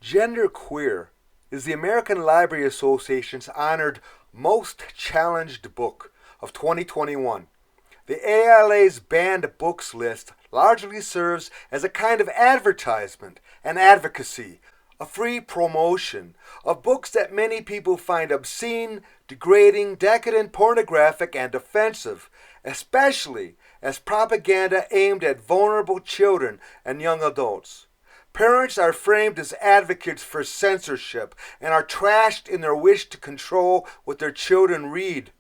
Genderqueer is the American Library Association's honored Most Challenged Book of 2021. The ALA's banned books list largely serves as a kind of advertisement and advocacy, a free promotion of books that many people find obscene, degrading, decadent, pornographic, and offensive, especially as propaganda aimed at vulnerable children and young adults. Parents are framed as advocates for censorship and are trashed in their wish to control what their children read.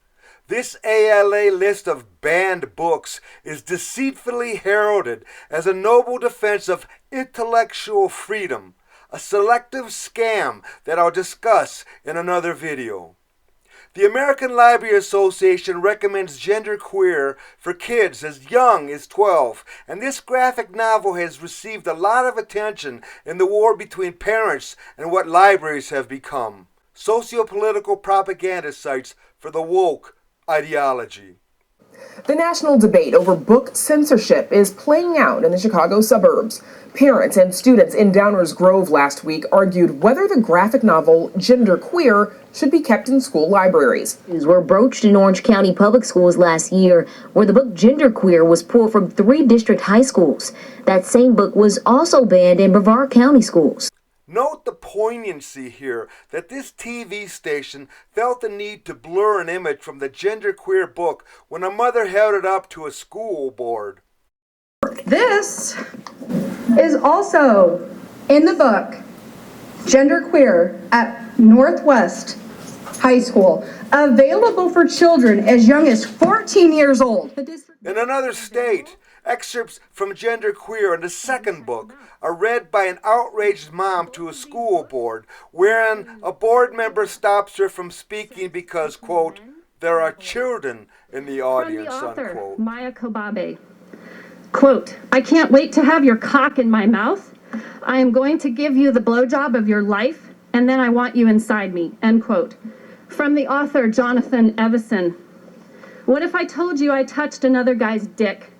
This ALA list of banned books is deceitfully heralded as a noble defense of intellectual freedom, a selective scam that I'll discuss in another video. The American Library Association recommends Genderqueer for kids as young as 12, and this graphic novel has received a lot of attention in the war between parents and what libraries have become, socio-political propaganda sites for the woke ideology. The national debate over book censorship is playing out in the Chicago suburbs. Parents and students in Downers Grove last week argued whether the graphic novel Genderqueer should be kept in school libraries. Were broached in Orange County Public Schools last year, where the book Genderqueer was pulled from 3 district high schools. That same book was also banned in Brevard County schools. Note the poignancy here that this TV station felt the need to blur an image from the Genderqueer book when a mother held it up to a school board. This is also in the book Genderqueer at Northwest High School, available for children as young as 14 years old. In another state, excerpts from Genderqueer in the second book are read by an outraged mom to a school board, wherein a board member stops her from speaking because, quote, there are children in the audience, From the author, unquote. Maia Kobabe. Quote, I can't wait to have your cock in my mouth. I am going to give you the blowjob of your life, and then I want you inside me, end quote. From the author, Jonathan Evison. What if I told you I touched another guy's dick?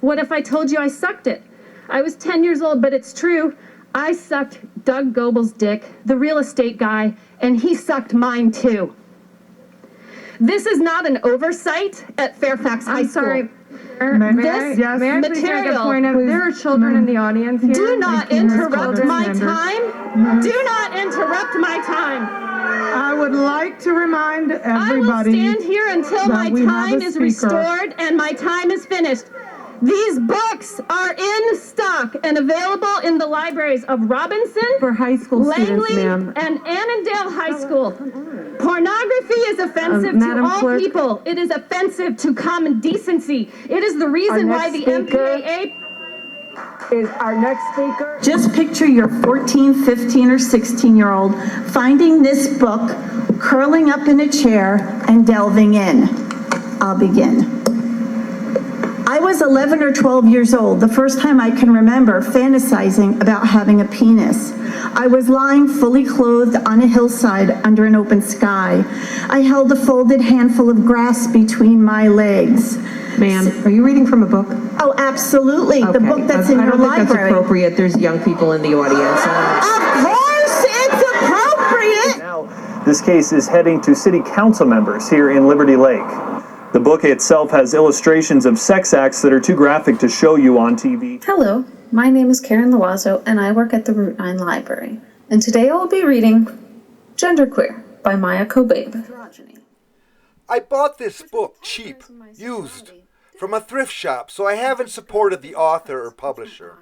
What if I told you I sucked it? I was 10 years old, but it's true. I sucked Doug Goebel's dick, the real estate guy, and he sucked mine too. This is not an oversight at Fairfax High School. Sorry. This material, there are children in the audience here. do not interrupt my time. Do not interrupt my time. I would like to remind I will everybody stand here until my time is restored and my time is finished. These books are in stock and available in the libraries of Robinson, for high school students, Langley, ma'am. and Annandale High School. Pornography is offensive to Madam all Clerk. people. It is offensive to common decency. It is the reason why the MPAA Is our next speaker. Just picture your 14, 15, or 16-year-old finding this book, curling up in a chair, and delving in. I'll begin. I was 11 or 12 years old, the first time I can remember fantasizing about having a penis. I was lying fully clothed on a hillside under an open sky. I held a folded handful of grass between my legs. Ma'am, are you reading from a book? Oh, absolutely. The book that's in your I don't think that's library. appropriate. There's young people in the audience. Of course, it's appropriate. Now, this case is heading to city council members here in Liberty Lake. The book itself has illustrations of sex acts that are too graphic to show you on TV. Hello, my name is Karen Loazo and I work at the Route 9 Library. And today I will be reading Genderqueer by Maia Kobabe. I bought this book cheap, used, from a thrift shop, so I haven't supported the author or publisher.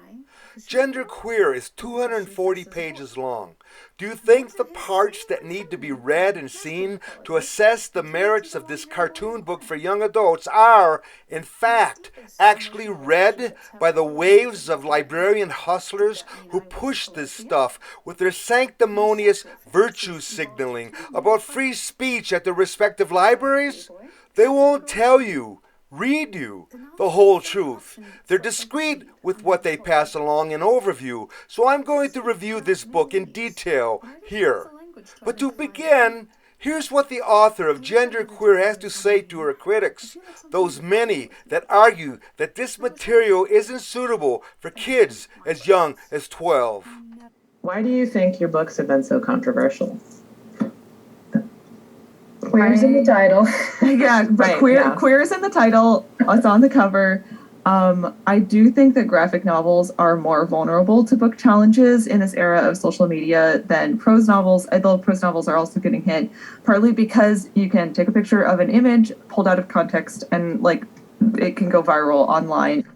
Genderqueer is 240 pages long. Do you think the parts that need to be read and seen to assess the merits of this cartoon book for young adults are, in fact, actually read by the waves of librarian hustlers who push this stuff with their sanctimonious virtue signaling about free speech at their respective libraries? They won't tell you, read you, the whole truth. They're discreet with what they pass along in overview, so I'm going to review this book in detail here. But to begin, here's what the author of Genderqueer has to say to her critics, those many that argue that this material isn't suitable for kids as young as 12. Why do you think your books have been so controversial? Queer's in the title. Yeah, but Right, queer is in the title. It's on the cover. I do think that graphic novels are more vulnerable to book challenges in this era of social media than prose novels, although prose novels are also getting hit, partly because you can take a picture of an image pulled out of context and it can go viral online.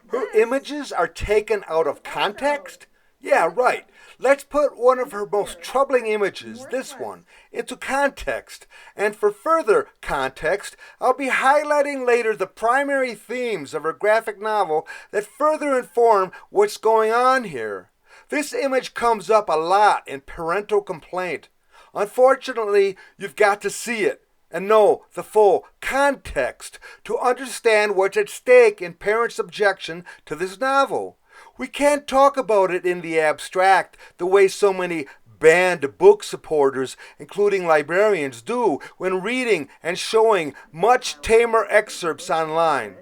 Her images are taken out of context? Yeah, right. Let's put one of her most troubling images, this one, into context. And for further context, I'll be highlighting later the primary themes of her graphic novel that further inform what's going on here. This image comes up a lot in Parental Complaint. Unfortunately, you've got to see it and know the full context to understand what's at stake in parents' objection to this novel. We can't talk about it in the abstract the way so many banned book supporters, including librarians, do when reading and showing much tamer excerpts online.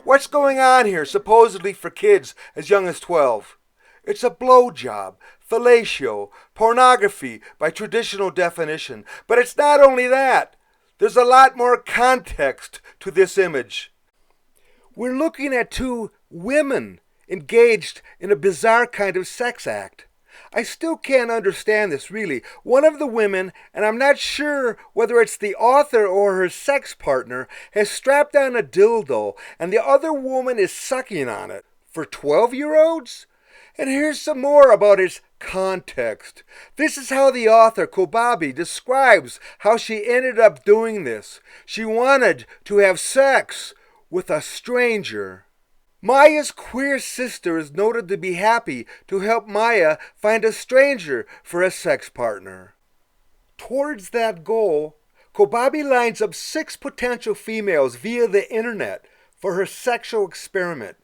What's going on here, supposedly for kids as young as 12? It's a blowjob, fellatio, pornography by traditional definition. But it's not only that. There's a lot more context to this image. We're looking at two women engaged in a bizarre kind of sex act. I still can't understand this, really. One of the women, and I'm not sure whether it's the author or her sex partner, has strapped on a dildo, and the other woman is sucking on it. For 12-year-olds? And here's some more about its context. This is how the author, Kobabe, describes how she ended up doing this. She wanted to have sex with a stranger. Maia's queer sister is noted to be happy to help Maia find a stranger for a sex partner. Towards that goal, Kobabe lines up 6 potential females via the internet for her sexual experiment.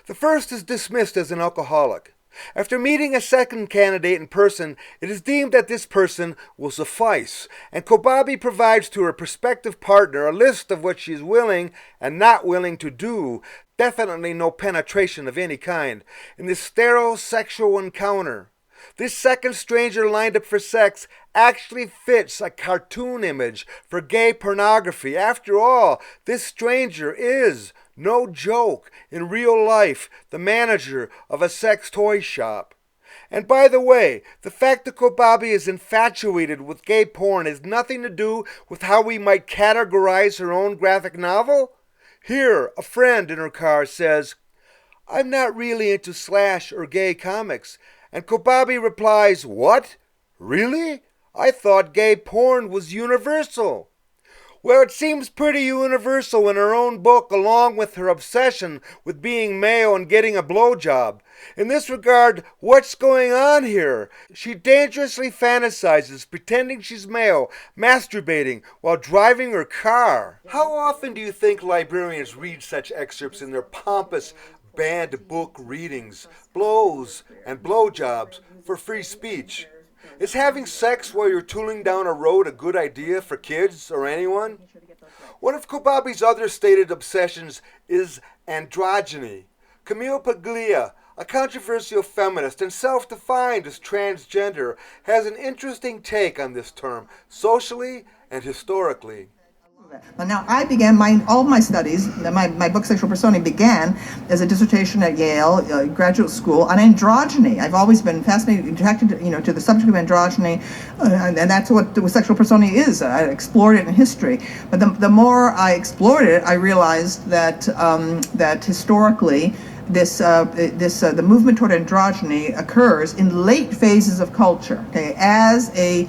The first is dismissed as an alcoholic. After meeting a second candidate in person, it is deemed that this person will suffice, and Kobabe provides to her prospective partner a list of what she is willing and not willing to do. Definitely no penetration of any kind in this sterile sexual encounter. This second stranger lined up for sex actually fits a cartoon image for gay pornography. After all, this stranger is, no joke, in real life, the manager of a sex toy shop. And by the way, the fact that Kobabe is infatuated with gay porn has nothing to do with how we might categorize her own graphic novel. Here, a friend in her car says, "I'm not really into slash or gay comics." And Kobabe replies, "What? Really? I thought gay porn was universal." Well, it seems pretty universal in her own book, along with her obsession with being male and getting a blowjob. In this regard, what's going on here? She dangerously fantasizes, pretending she's male, masturbating while driving her car. How often do you think librarians read such excerpts in their pompous banned book readings, blows and blowjobs for free speech? Is having sex while you're tooling down a road a good idea for kids or anyone? One of Kobabe's other stated obsessions is androgyny. Camille Paglia, a controversial feminist and self-defined as transgender, has an interesting take on this term, socially and historically. Now, I began all my studies, my book Sexual Personae began as a dissertation at Yale graduate school on androgyny. I've always been fascinated, attracted to the subject of androgyny, and that's what the Sexual Personae is. I explored it in history. But the more I explored it, I realized that that historically, the movement toward androgyny occurs in late phases of culture, okay, as a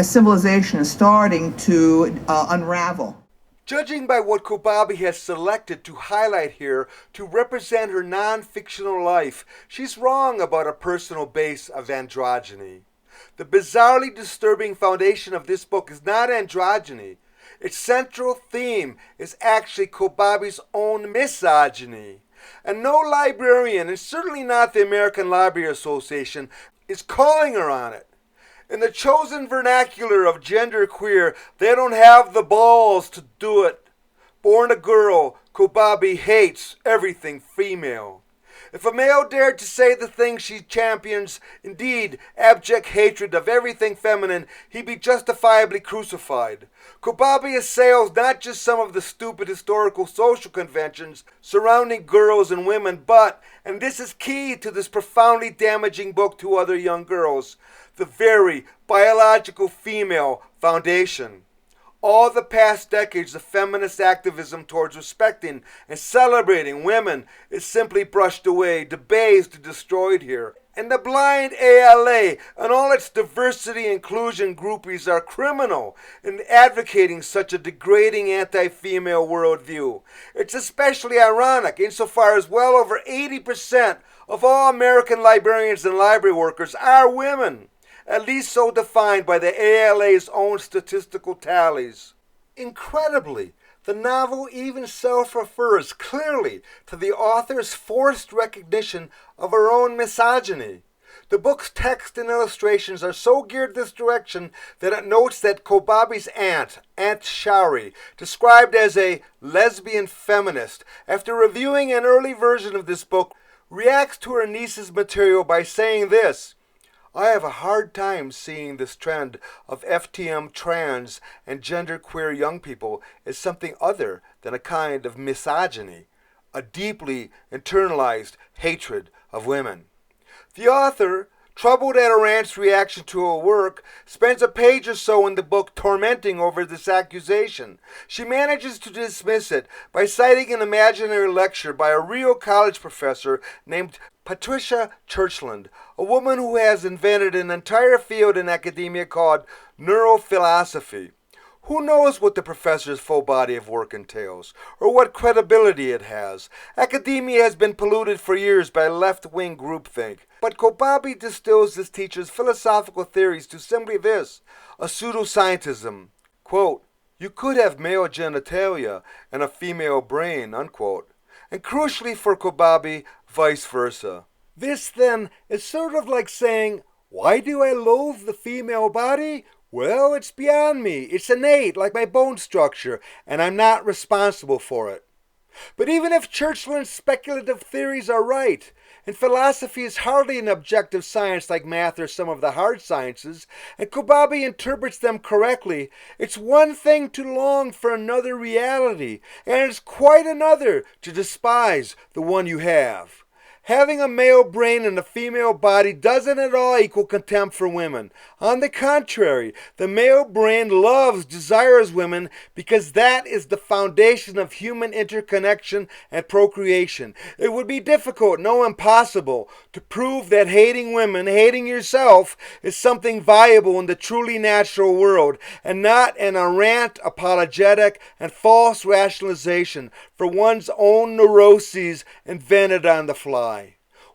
civilization is starting to unravel. Judging by what Kobabe has selected to highlight here to represent her non-fictional life, she's wrong about a personal base of androgyny. The bizarrely disturbing foundation of this book is not androgyny. Its central theme is actually Kobabe's own misogyny. And no librarian, and certainly not the American Library Association, is calling her on it. In the chosen vernacular of genderqueer, they don't have the balls to do it. Born a girl, Kobabe hates everything female. If a male dared to say the things she champions, indeed abject hatred of everything feminine, he'd be justifiably crucified. Kobabe assails not just some of the stupid historical social conventions surrounding girls and women, but, and this is key to this profoundly damaging book to other young girls, the very biological female foundation. All the past decades of feminist activism towards respecting and celebrating women is simply brushed away, debased, destroyed here. And the blind ALA and all its diversity inclusion groupies are criminal in advocating such a degrading anti-female worldview. It's especially ironic insofar as well over 80% of all American librarians and library workers are women, at least so defined by the ALA's own statistical tallies. Incredibly, the novel even self-refers clearly to the author's forced recognition of her own misogyny. The book's text and illustrations are so geared this direction that it notes that Kobabe's aunt, Aunt Shari, described as a lesbian feminist, after reviewing an early version of this book, reacts to her niece's material by saying this: I have a hard time seeing this trend of FTM trans and genderqueer young people as something other than a kind of misogyny, a deeply internalized hatred of women. The author, troubled at her aunt's reaction to her work, spends a page or so in the book tormenting over this accusation. She manages to dismiss it by citing an imaginary lecture by a real college professor named Patricia Churchland, a woman who has invented an entire field in academia called neurophilosophy. Who knows what the professor's full body of work entails, or what credibility it has? Academia has been polluted for years by left-wing groupthink. But Kobabe distills this teacher's philosophical theories to simply this: a pseudoscientism. Quote, you could have male genitalia and a female brain, unquote. And crucially for Kobabe, vice versa. This, then, is sort of like saying, why do I loathe the female body? Well, it's beyond me. It's innate, like my bone structure, and I'm not responsible for it. But even if Churchland's speculative theories are right, and philosophy is hardly an objective science like math or some of the hard sciences, and Kobabe interprets them correctly, it's one thing to long for another reality, and it's quite another to despise the one you have. Having a male brain and a female body doesn't at all equal contempt for women. On the contrary, the male brain loves, desires women because that is the foundation of human interconnection and procreation. It would be difficult, no impossible, to prove that hating women, hating yourself, is something viable in the truly natural world, and not an errant, apologetic, and false rationalization for one's own neuroses invented on the fly.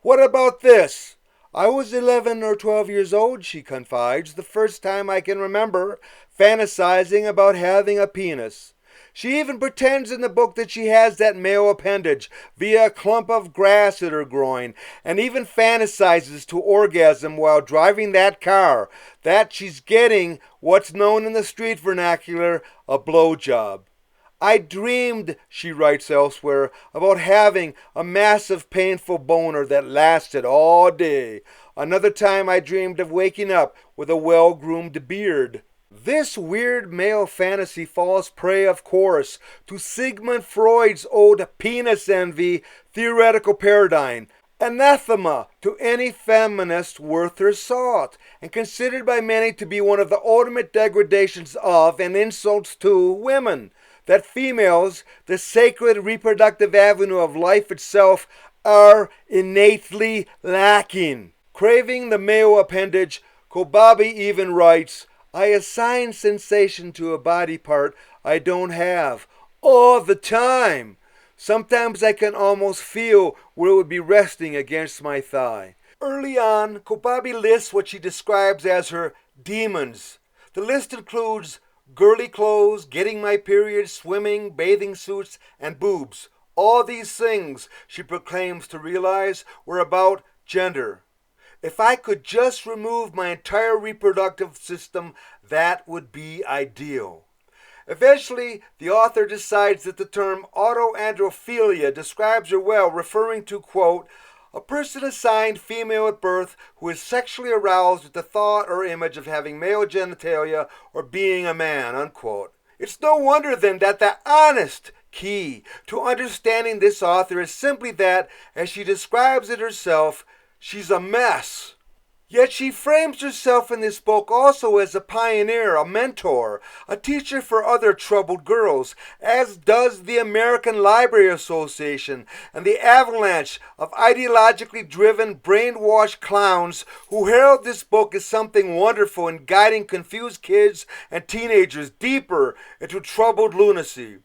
What about this? I was 11 or 12 years old, she confides, the first time I can remember fantasizing about having a penis. She even pretends in the book that she has that male appendage via a clump of grass at her groin, and even fantasizes to orgasm while driving that car, that she's getting what's known in the street vernacular a blowjob. I dreamed, she writes elsewhere, about having a massive painful boner that lasted all day. Another time I dreamed of waking up with a well-groomed beard. This weird male fantasy falls prey, of course, to Sigmund Freud's old penis envy theoretical paradigm, anathema to any feminist worth her salt, and considered by many to be one of the ultimate degradations of and insults to women. That females, the sacred reproductive avenue of life itself, are innately lacking. Craving the male appendage, Kobabe even writes, I assign sensation to a body part I don't have all the time. Sometimes I can almost feel where it would be resting against my thigh. Early on, Kobabe lists what she describes as her demons. The list includes girly clothes, getting my period, swimming, bathing suits, and boobs. All these things, she proclaims to realize, were about gender. If I could just remove my entire reproductive system, that would be ideal. Eventually, the author decides that the term autoandrophilia describes her well, referring to, quote, a person assigned female at birth who is sexually aroused with the thought or image of having male genitalia or being a man, unquote. It's no wonder then that the honest key to understanding this author is simply that, as she describes it herself, she's a mess. Yet she frames herself in this book also as a pioneer, a mentor, a teacher for other troubled girls, as does the American Library Association and the avalanche of ideologically driven, brainwashed clowns who herald this book as something wonderful in guiding confused kids and teenagers deeper into troubled lunacy.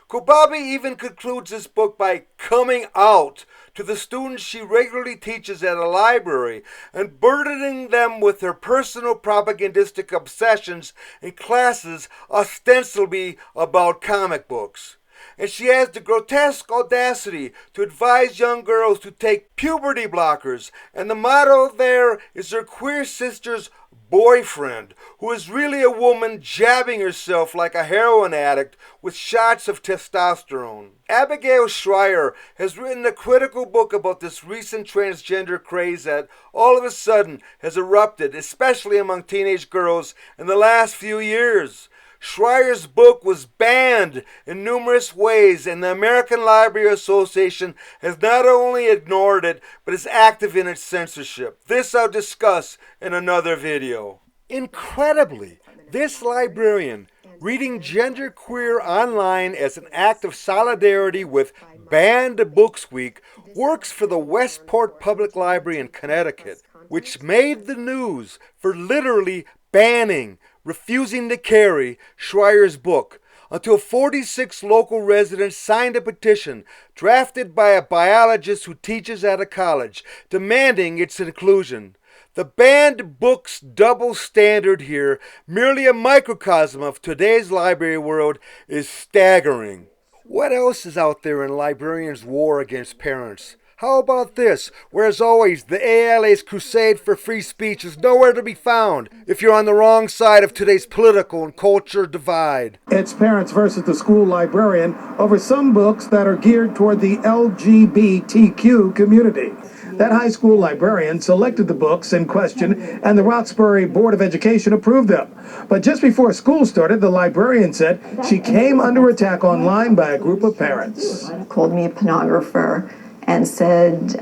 Kobabe even concludes this book by coming out to the students she regularly teaches at a library and burdening them with her personal propagandistic obsessions in classes ostensibly about comic books. And she has the grotesque audacity to advise young girls to take puberty blockers, and the motto there is her queer sister's boyfriend, who is really a woman jabbing herself like a heroin addict with shots of testosterone. Abigail Shrier has written a critical book about this recent transgender craze that all of a sudden has erupted, especially among teenage girls, in the last few years. Schreyer's book was banned in numerous ways, and the American Library Association has not only ignored it, but is active in its censorship. This I'll discuss in another video. Incredibly, this librarian, reading genderqueer online as an act of solidarity with Banned Books Week, works for the Westport Public Library in Connecticut, which made the news for literally banning, refusing to carry Schreyer's book until 46 local residents signed a petition drafted by a biologist who teaches at a college demanding its inclusion. The banned book's double standard here, merely a microcosm of today's library world, is staggering. What else is out there in librarians' war against parents? How about this, where as always the ALA's crusade for free speech is nowhere to be found if you're on the wrong side of today's political and culture divide. It's parents versus the school librarian over some books that are geared toward the LGBTQ community. That high school librarian selected the books in question, and the Roxbury Board of Education approved them. But just before school started, the librarian said she came under attack online by a group of parents. Called me a pornographer and said,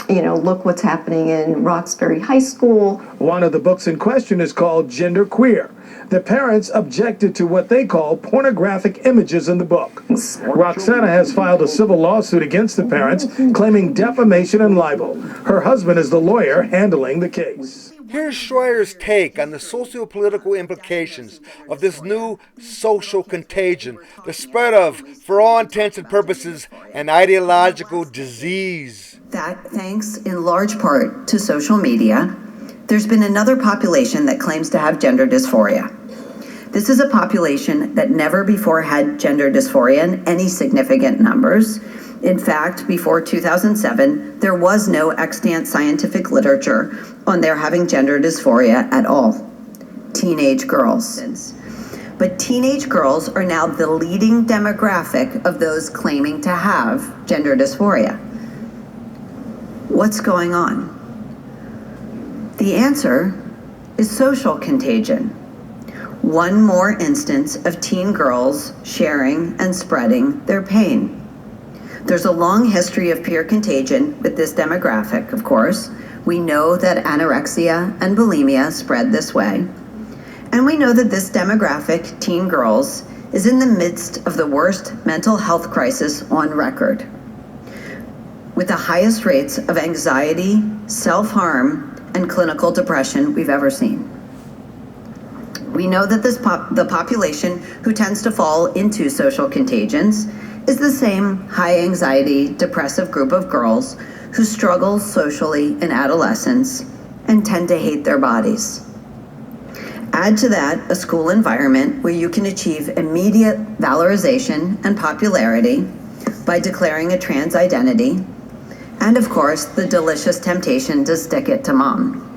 look what's happening in Roxbury High School. One of the books in question is called Genderqueer. The parents objected to what they call pornographic images in the book. Roxana has filed a civil lawsuit against the parents, claiming defamation and libel. Her husband is the lawyer handling the case. Here's Schreyer's take on the socio-political implications of this new social contagion, the spread of, for all intents and purposes, an ideological disease. That, thanks in large part to social media, there's been another population that claims to have gender dysphoria. This is a population that never before had gender dysphoria in any significant numbers. In fact, before 2007, there was no extant scientific literature on their having gender dysphoria at all. Teenage girls. But teenage girls are now the leading demographic of those claiming to have gender dysphoria. What's going on? The answer is social contagion. One more instance of teen girls sharing and spreading their pain. There's a long history of peer contagion with this demographic, of course. We know that anorexia and bulimia spread this way. And we know that this demographic, teen girls, is in the midst of the worst mental health crisis on record, with the highest rates of anxiety, self-harm, and clinical depression we've ever seen. We know that the population who tends to fall into social contagions is the same high anxiety, depressive group of girls who struggle socially in adolescence and tend to hate their bodies. Add to that a school environment where you can achieve immediate valorization and popularity by declaring a trans identity, and of course, the delicious temptation to stick it to mom.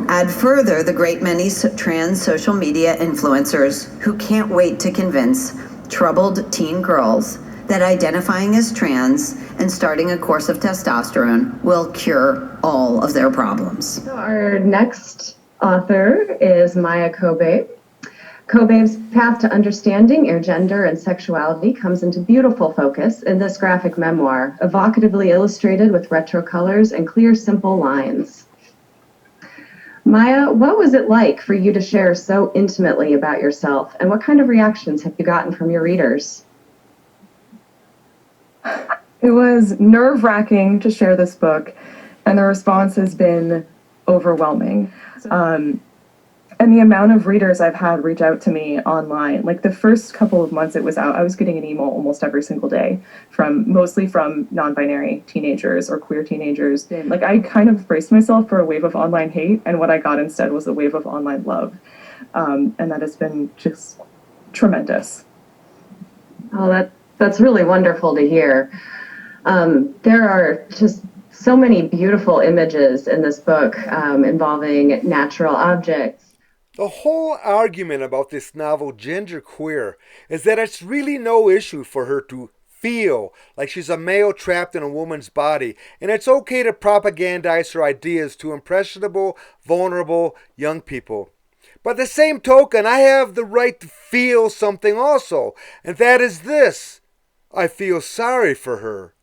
Add further the great many trans social media influencers who can't wait to convince troubled teen girls that identifying as trans and starting a course of testosterone will cure all of their problems. So our next author is Maia Kobabe. Kobabe's path to understanding gender and sexuality comes into beautiful focus in this graphic memoir, evocatively illustrated with retro colors and clear, simple lines. Maia, what was it like for you to share so intimately about yourself, and what kind of reactions have you gotten from your readers? It was nerve-wracking to share this book, and the response has been overwhelming. And the amount of readers I've had reach out to me online, like the first couple of months it was out, I was getting an email almost every single day mostly from non-binary teenagers or queer teenagers. Like I kind of braced myself for a wave of online hate, and what I got instead was a wave of online love. And that has been just tremendous. Oh, that's really wonderful to hear. There are just so many beautiful images in this book involving natural objects. The whole argument about this novel, Genderqueer, is that it's really no issue for her to feel like she's a male trapped in a woman's body, and it's okay to propagandize her ideas to impressionable, vulnerable young people. By the same token, I have the right to feel something also, and that is this: I feel sorry for her.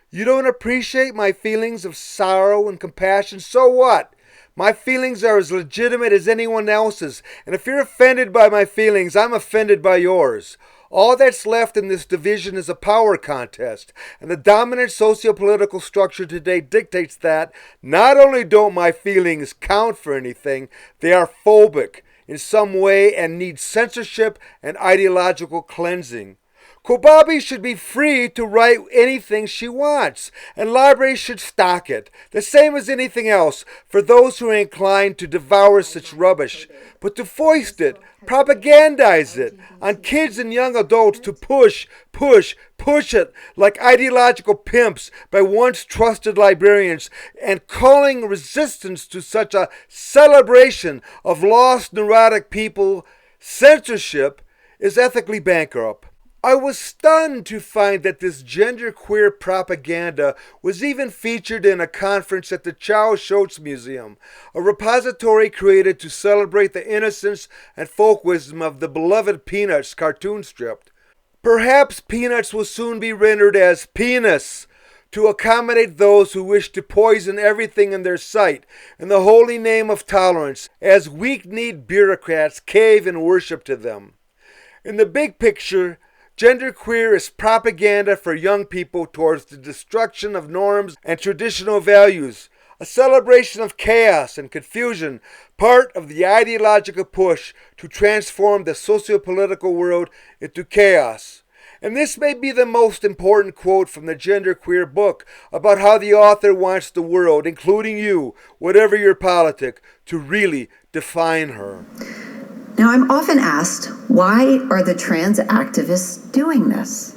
You don't appreciate my feelings of sorrow and compassion, so what? My feelings are as legitimate as anyone else's, and if you're offended by my feelings, I'm offended by yours. All that's left in this division is a power contest, and the dominant socio-political structure today dictates that not only don't my feelings count for anything, they are phobic in some way and need censorship and ideological cleansing. Kobabe should be free to write anything she wants, and libraries should stock it, the same as anything else, for those who are inclined to devour such rubbish. But to foist it, propagandize it on kids and young adults to push it like ideological pimps by once trusted librarians, and calling resistance to such a celebration of lost neurotic people censorship is ethically bankrupt. I was stunned to find that this genderqueer propaganda was even featured in a conference at the Schulz Museum, a repository created to celebrate the innocence and folk wisdom of the beloved Peanuts cartoon strip. Perhaps Peanuts will soon be rendered as penis to accommodate those who wish to poison everything in their sight in the holy name of tolerance, as weak-kneed bureaucrats cave in worship to them. In the big picture, genderqueer is propaganda for young people towards the destruction of norms and traditional values, a celebration of chaos and confusion, part of the ideological push to transform the socio-political world into chaos. And this may be the most important quote from the genderqueer book about how the author wants the world, including you, whatever your politic, to really define her. Now, I'm often asked, why are the trans activists doing this?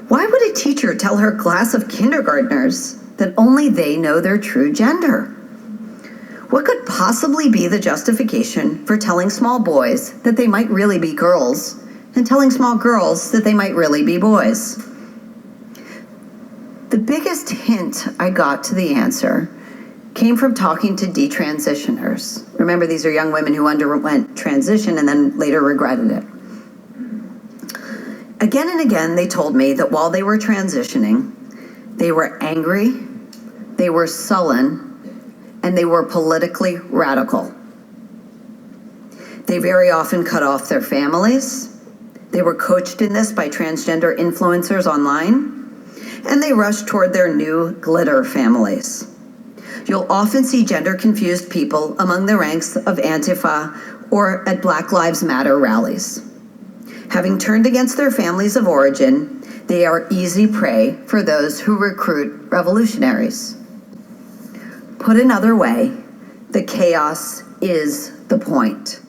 Why would a teacher tell her class of kindergartners that only they know their true gender? What could possibly be the justification for telling small boys that they might really be girls and telling small girls that they might really be boys? The biggest hint I got to the answer came from talking to detransitioners. Remember, these are young women who underwent transition and then later regretted it. Again and again, they told me that while they were transitioning, they were angry, they were sullen, and they were politically radical. They very often cut off their families. They were coached in this by transgender influencers online, and they rushed toward their new glitter families. You'll often see gender-confused people among the ranks of Antifa or at Black Lives Matter rallies. Having turned against their families of origin, they are easy prey for those who recruit revolutionaries. Put another way, the chaos is the point.